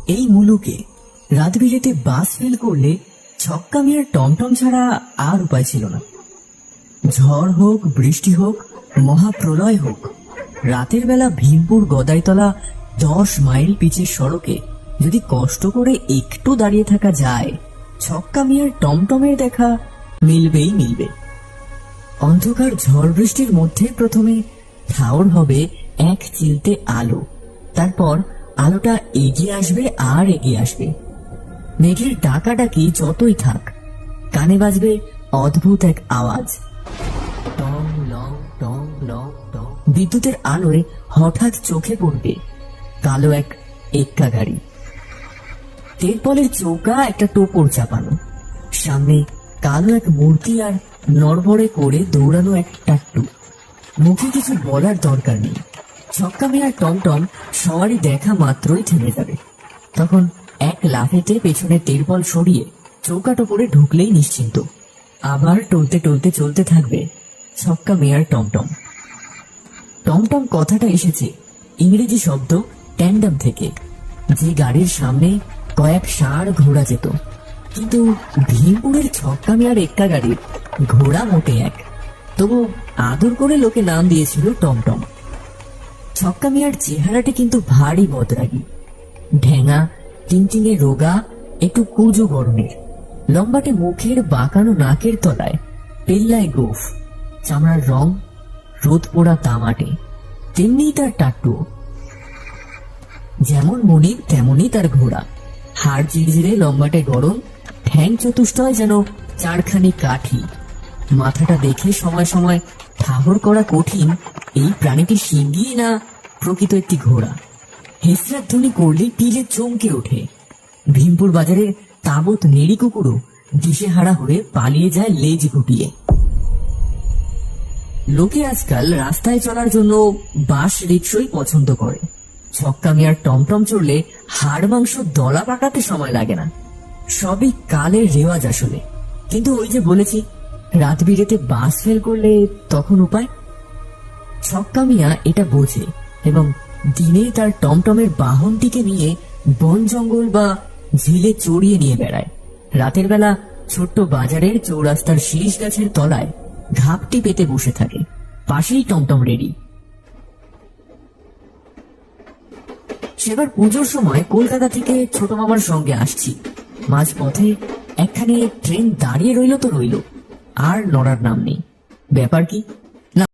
এই মুলুকে রাত বিরেতে বাস ফেল করলে ছক্কা মিয়ার টমটম ছাড়া আর উপায় ছিল না। ঝড় হোক, বৃষ্টি হোক, মহাপ্রলয় হোক, রাতের বেলা ভীমপুর গদাইতলা 10 মাইল পিচের সড়কে যদি কষ্ট করে একটু দাঁড়িয়ে থাকা যায়, ছক্কা মিয়ার টমটমের দেখা মিলবেই মিলবে। অন্ধকার ঝড় বৃষ্টির মধ্যে প্রথমে ঠাউর হবে এক চিলতে আলো, তারপর আলোটা এগিয়ে আসবে আর এগিয়ে আসবে। মেঘের ডাকাডাকি যতই থাক, কানে বাজবে অদ্ভুত এক আওয়াজ, টং লং টং লং টং। বিদ্যুতের আলোয় হঠাৎ চোখে পড়বে কালো এক এক্কা গাড়ি। তেরপলের চৌকা একটা টোপর চাপানো, সামনে কালো এক মূর্তি আর নড়বড়ে করে দৌড়ানো এক টাট্টু। মুখে কিছু বলার দরকার নেই, ছক্কা মিয়ার টমটম সবারই দেখা মাত্রই থেমে যাবে। তখন এক লাফেতে পেছনে তেরপল সরিয়ে চৌকা টোপরে ঢুকলেই নিশ্চিন্ত। আবার টলতে টলতে চলতে থাকবে ছক্কা মিয়ার টমটম। টমটম কথাটা এসেছে ইংরেজি শব্দ ট্যান্ডাম থেকে, যে গাড়ির সামনে কয়েক ষাঁড় ঘোড়া যেত। কিন্তু ভীমপুরের ছক্কা মিয়ার এক্কা গাড়ির ঘোড়া মোটে এক, তবু আদর করে লোকে নাম দিয়েছিল টমটম। ছক্কা মিয়ার চেহারাটি কিন্তু ভারী বদরাগী, ঢেঙা, টিনটিনে রোগা, একটু কুজো গরনের। লম্বাটে মুখের বাঁকানো নাকের তলায় পেল্লায় গোফ, চামড়ার রং রোদ পোড়া তামাটে। তেমনি তার টাট্টু, যেমন মনিব তেমনই তার ঘোড়া। হাড় জিরজিরে লম্বাটে গরম, ঠ্যাং চতুষ্টয় যেন চারখানি কাঠি। মাথাটা দেখে সময় সময় ঠাহর করা কঠিন এই প্রাণীটি সিংহী না প্রকৃত একটি ঘোড়া। হেসরার ধ্বনি করলে টিলে চমকে ওঠে। ভীমপুর বাজারের তাবৎ নেড়ি কুকুরও দিশেহারা হয়ে পালিয়ে যায় লেজ গুটিয়ে। লোকে আজকাল রাস্তায় চলার জন্য বাস রিক্সই পছন্দ করে। ছক্কা মিয়ার টমটম চড়লে হাড় মাংস দলা পাকাতে সময় লাগে না। সবই কালের রেওয়াজ আসলে। কিন্তু ওই যে বলেছি, রাত বিরেতে বাস ফেল করলে তখন উপায়। ছক্কা মিয়া এটা বোঝে এবং দিনে তার টমটমের বাহনটিকে নিয়ে বন জঙ্গল বা ঝিলে চড়িয়ে নিয়ে বেড়ায়। রাতের বেলা ছোট্ট বাজারের চৌরাস্তার শীষ গাছের তলায় ঘাপটি পেতে বসে থাকে, পাশেই টমটম রেডি। সেবার পুজোর সময় কলকাতা থেকে ছোট মামার সঙ্গে আসছি। মাঝপথে একখানে ট্রেন দাঁড়িয়ে রইল তো রইল, আর নড়ার নাম নেই। ব্যাপার কি?